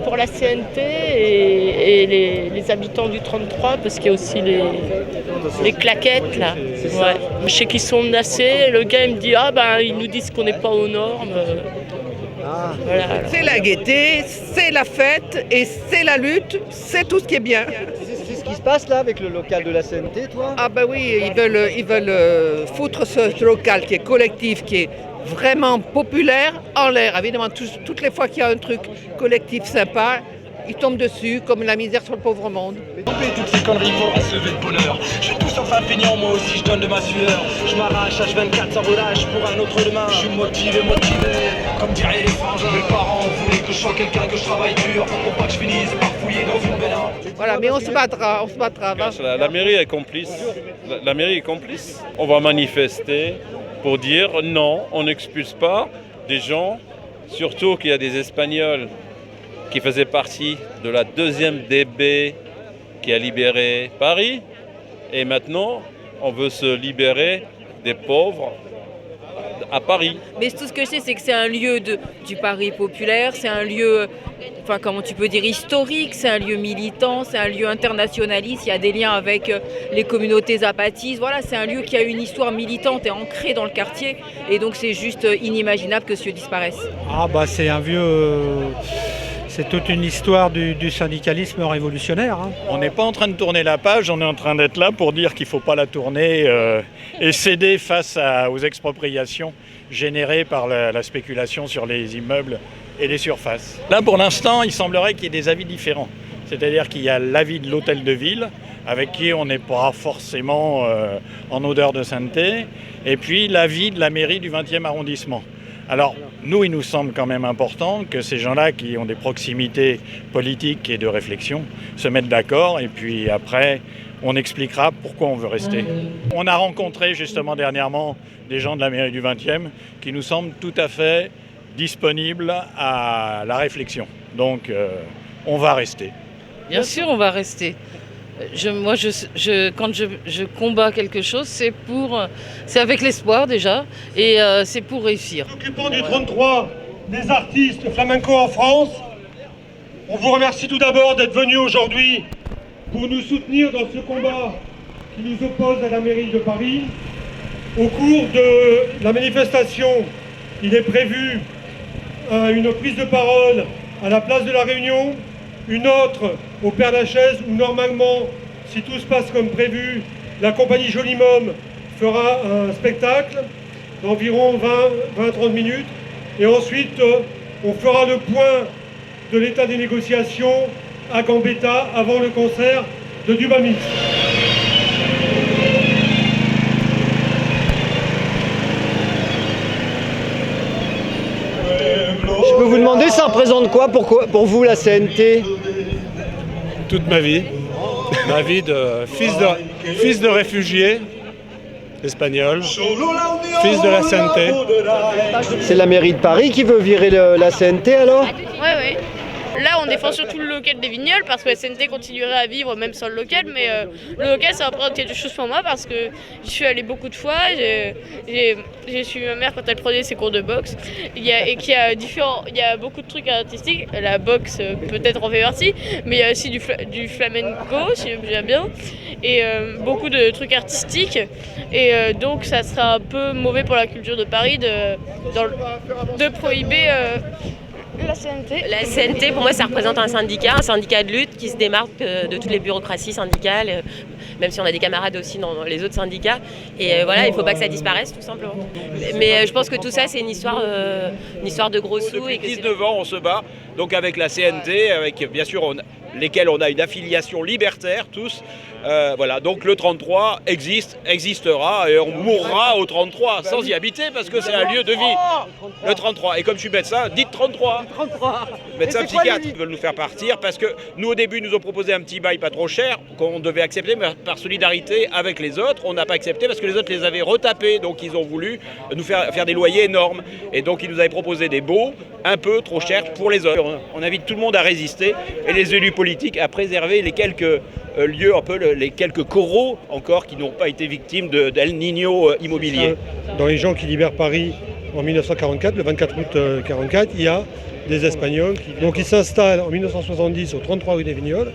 pour la CNT et les habitants du 33, parce qu'il y a aussi les claquettes là. Ouais. Je sais qu'ils sont menacés. Le gars il me dit ils nous disent qu'on n'est pas aux normes. Voilà. C'est la gaieté, c'est la fête et c'est la lutte, c'est tout ce qui est bien. C'est ce qui se passe là avec le local de la CNT, toi? Ah ben oui, ils veulent foutre ce local qui est collectif, qui est vraiment populaire en l'air. Évidemment, toutes les fois qu'il y a un truc collectif sympa, ils tombent dessus comme la misère sur le pauvre monde. Toutes ces conneries pour se lever de bonheur. Je suis tout sauf un feignant, moi aussi je donne de ma sueur. Je m'arrache H24 sans relâche pour un autre demain. Je suis motivé, comme diraient les frangins. Mes parents voulaient que je sois quelqu'un, que je travaille dur, pour pas que je finisse par fouiller dans une bénin. Voilà, mais on se battra. La mairie est complice. La mairie est complice. On va manifester pour dire non, on n'expulse pas des gens, surtout qu'il y a des Espagnols qui faisaient partie de la deuxième DB qui a libéré Paris. Et maintenant, on veut se libérer des pauvres à Paris. Mais tout ce que je sais, c'est que c'est un lieu du Paris populaire, c'est un lieu, comment tu peux dire, historique, c'est un lieu militant, c'est un lieu internationaliste, il y a des liens avec les communautés zapatistes. Voilà, c'est un lieu qui a une histoire militante et ancrée dans le quartier. Et donc c'est juste inimaginable que ce lieu disparaisse. C'est un vieux... C'est toute une histoire du syndicalisme révolutionnaire. On n'est pas en train de tourner la page, on est en train d'être là pour dire qu'il ne faut pas la tourner et céder face aux expropriations générées par la spéculation sur les immeubles et les surfaces. Là, pour l'instant, il semblerait qu'il y ait des avis différents. C'est-à-dire qu'il y a l'avis de l'hôtel de ville, avec qui on n'est pas forcément en odeur de sainteté, et puis l'avis de la mairie du 20e arrondissement. Alors, nous, il nous semble quand même important que ces gens-là qui ont des proximités politiques et de réflexion se mettent d'accord et puis après, on expliquera pourquoi on veut rester. On a rencontré justement dernièrement des gens de la mairie du 20e qui nous semblent tout à fait disponibles à la réflexion. Donc, on va rester. Bien sûr, on va rester. Quand je combats quelque chose, c'est avec l'espoir déjà, et c'est pour réussir. Occupants du 33, des artistes flamenco en France, on vous remercie tout d'abord d'être venus aujourd'hui pour nous soutenir dans ce combat qui nous oppose à la mairie de Paris. Au cours de la manifestation, il est prévu une prise de parole à la place de la Réunion, une autre au Père-Lachaise où normalement, si tout se passe comme prévu, la compagnie Jolimum fera un spectacle d'environ 20-30 minutes et ensuite on fera le point de l'état des négociations à Gambetta avant le concert de Dubamix. Je peux vous demander, ça représente quoi pour vous la CNT? Toute ma vie de fils de réfugié espagnol, fils de la CNT. C'est la mairie de Paris qui veut virer la CNT alors? Ouais. Là, on défend surtout le local des Vignoles parce que la CNT continuerait à vivre même sans le local. Mais le local, ça représente quelque chose pour moi parce que je suis allée beaucoup de fois. J'ai suivi ma mère quand elle prenait ses cours de boxe. Il y a beaucoup de trucs artistiques. La boxe peut-être en fait partie, mais il y a aussi du flamenco, si je me souviens bien. Et beaucoup de trucs artistiques. Et donc, ça sera un peu mauvais pour la culture de Paris de prohiber... La CNT. La CNT, pour moi, ça représente un syndicat de lutte qui se démarque de toutes les bureaucraties syndicales, même si on a des camarades aussi dans les autres syndicats. Et voilà, il ne faut pas que ça disparaisse, tout simplement. Mais je pense que tout ça, c'est une histoire de gros sous. Depuis 19 ans, on se bat donc avec la CNT, avec bien sûr lesquels on a une affiliation libertaire, tous. Voilà, donc le 33 existera et on mourra au 33 sans y habiter parce que c'est un lieu de vie. Le 33. Et comme je suis médecin, dites 33. Médecin psychiatre, ils veulent nous faire partir parce que nous au début ils nous ont proposé un petit bail pas trop cher qu'on devait accepter, mais par solidarité avec les autres, on n'a pas accepté parce que les autres les avaient retapés, donc ils ont voulu nous faire des loyers énormes. Et donc ils nous avaient proposé des baux un peu trop chers pour les autres. On invite tout le monde à résister et les élus politiques à préserver les quelques lieux, un peu les quelques coraux encore qui n'ont pas été victimes d'El Niño immobilier. Dans les gens qui libèrent Paris, en 1944, le 24 août 1944, il y a des Espagnols qui s'installent en 1970 au 33 rue des Vignoles.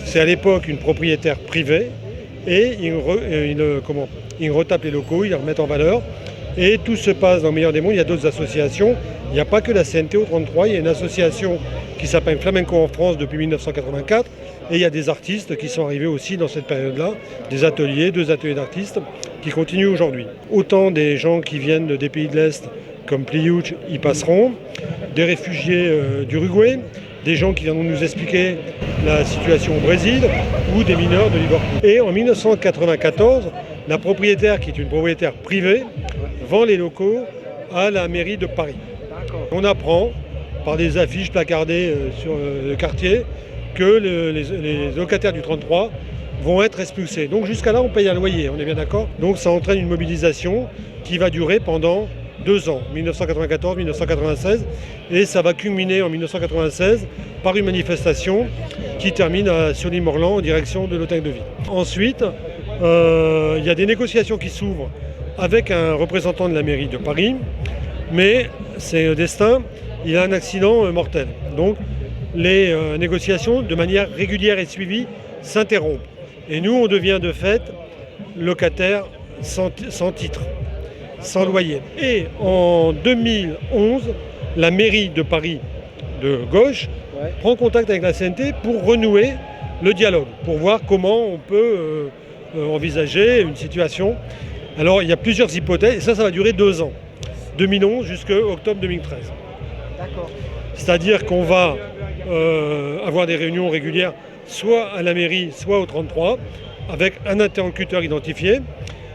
C'est à l'époque une propriétaire privée et ils retapent les locaux, ils les remettent en valeur. Et tout se passe dans le meilleur des mondes. Il y a d'autres associations. Il n'y a pas que la CNT au 33. Il y a une association qui s'appelle Flamenco en France depuis 1984. Et il y a des artistes qui sont arrivés aussi dans cette période-là. Des ateliers, 2 ateliers d'artistes qui continuent aujourd'hui. Autant des gens qui viennent des pays de l'Est comme Pliouch y passeront, des réfugiés d'Uruguay, des gens qui viendront nous expliquer la situation au Brésil ou des mineurs de Liverpool. Et en 1994, la propriétaire, qui est une propriétaire privée, vend les locaux à la mairie de Paris. On apprend par des affiches placardées sur le quartier que les locataires du 33 vont être expulsés. Donc jusqu'à là, on paye un loyer, on est bien d'accord? Donc ça entraîne une mobilisation qui va durer pendant 2 ans, 1994-1996, et ça va culminer en 1996 par une manifestation qui termine sur l'île Morland en direction de l'Hôtel de Ville. Ensuite, il y a des négociations qui s'ouvrent avec un représentant de la mairie de Paris, mais c'est le destin, il a un accident mortel. Donc les négociations, de manière régulière et suivie, s'interrompent. Et nous, on devient de fait locataire sans titre, sans loyer. Et en 2011, la mairie de Paris de gauche prend contact avec la CNT pour renouer le dialogue, pour voir comment on peut envisager une situation. Alors il y a plusieurs hypothèses, et ça va durer 2 ans, 2011 jusqu'à octobre 2013. D'accord. C'est-à-dire qu'on va avoir des réunions régulières, soit à la mairie, soit au 33, avec un interlocuteur identifié.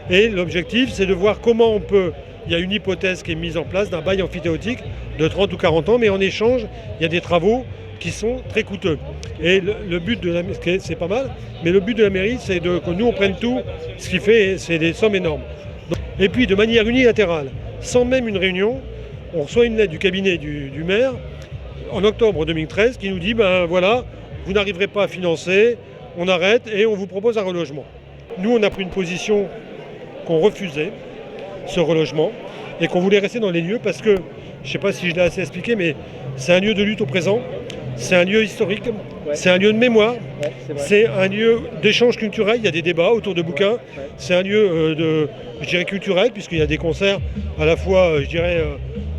Et l'objectif, c'est de voir comment on peut... Il y a une hypothèse qui est mise en place d'un bail amphithéotique de 30 ou 40 ans, mais en échange, il y a des travaux qui sont très coûteux. Et le but de la mairie, c'est pas mal, mais le but de la mairie, c'est que nous, on prenne tout, ce qui fait, c'est des sommes énormes. Et puis, de manière unilatérale, sans même une réunion, on reçoit une lettre du cabinet du maire, en octobre 2013, qui nous dit, ben voilà, vous n'arriverez pas à financer, on arrête et on vous propose un relogement. Nous, on a pris une position qu'on refusait ce relogement et qu'on voulait rester dans les lieux parce que, je ne sais pas si je l'ai assez expliqué, mais c'est un lieu de lutte au présent, c'est un lieu historique, c'est un lieu de mémoire, c'est un lieu d'échange culturel, il y a des débats autour de bouquins, c'est un lieu culturel puisqu'il y a des concerts à la fois,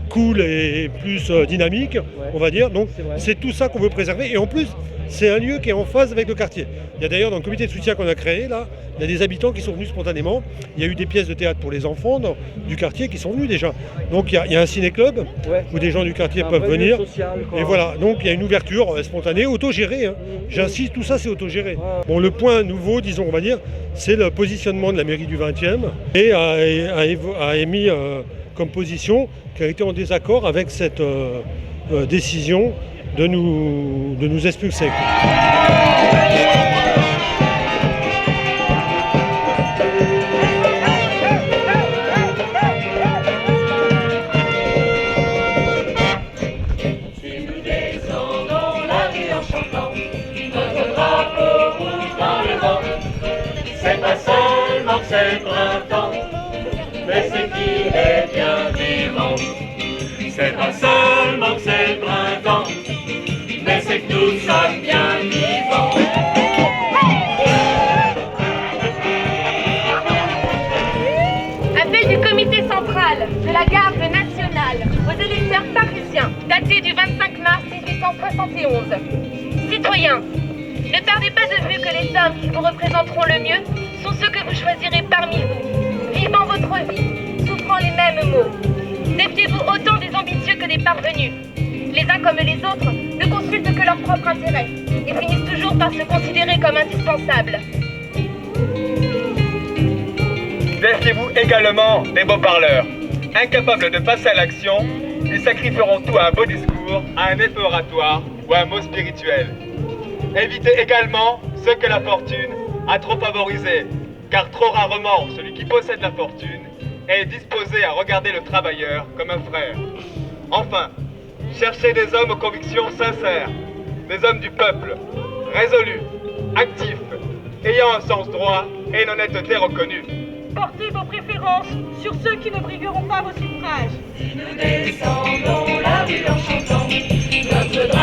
cool et plus dynamique, on va dire. Donc c'est tout ça qu'on veut préserver. Et en plus, c'est un lieu qui est en phase avec le quartier. Il y a d'ailleurs dans le comité de soutien qu'on a créé, là, il y a des habitants qui sont venus spontanément. Il y a eu des pièces de théâtre pour les enfants du quartier qui sont venus déjà. Donc il y a un ciné-club où des gens du quartier peuvent venir. Social, et voilà, donc il y a une ouverture spontanée, autogérée. J'insiste, tout ça c'est autogéré. Bon, le point nouveau, disons, on va dire, c'est le positionnement de la mairie du 20e et a émis comme position qui a été en désaccord avec cette décision de nous expulser. Si nous descendons la rue en chantant notre drapeau rouge dans le vent, c'est pas seulement que c'est printemps, mais c'est qu'il est bien vivant. C'est pas seulement que c'est le printemps, mais c'est que nous sommes bien vivants. Appel du comité central de la garde nationale aux électeurs parisiens, daté du 25 mars 1871. Citoyens, ne perdez pas de vue que les hommes qui vous représenteront le mieux sont ceux que vous choisirez parmi vous, vivant votre vie, souffrant les mêmes maux. Défiez-vous autant des ambitieux que des parvenus. Les uns comme les autres ne consultent que leur propre intérêt et finissent toujours par se considérer comme indispensables. Défiez-vous également des beaux parleurs. Incapables de passer à l'action, ils sacrifieront tout à un beau discours, à un effet oratoire ou à un mot spirituel. Évitez également ceux que la fortune a trop favorisés, car trop rarement celui qui possède la fortune est disposé à regarder le travailleur comme un frère. Enfin, cherchez des hommes aux convictions sincères, des hommes du peuple, résolus, actifs, ayant un sens droit et une honnêteté reconnue. portez vos préférences sur ceux qui ne brigueront pas vos suffrages. Si nous descendons la rue en chantant notre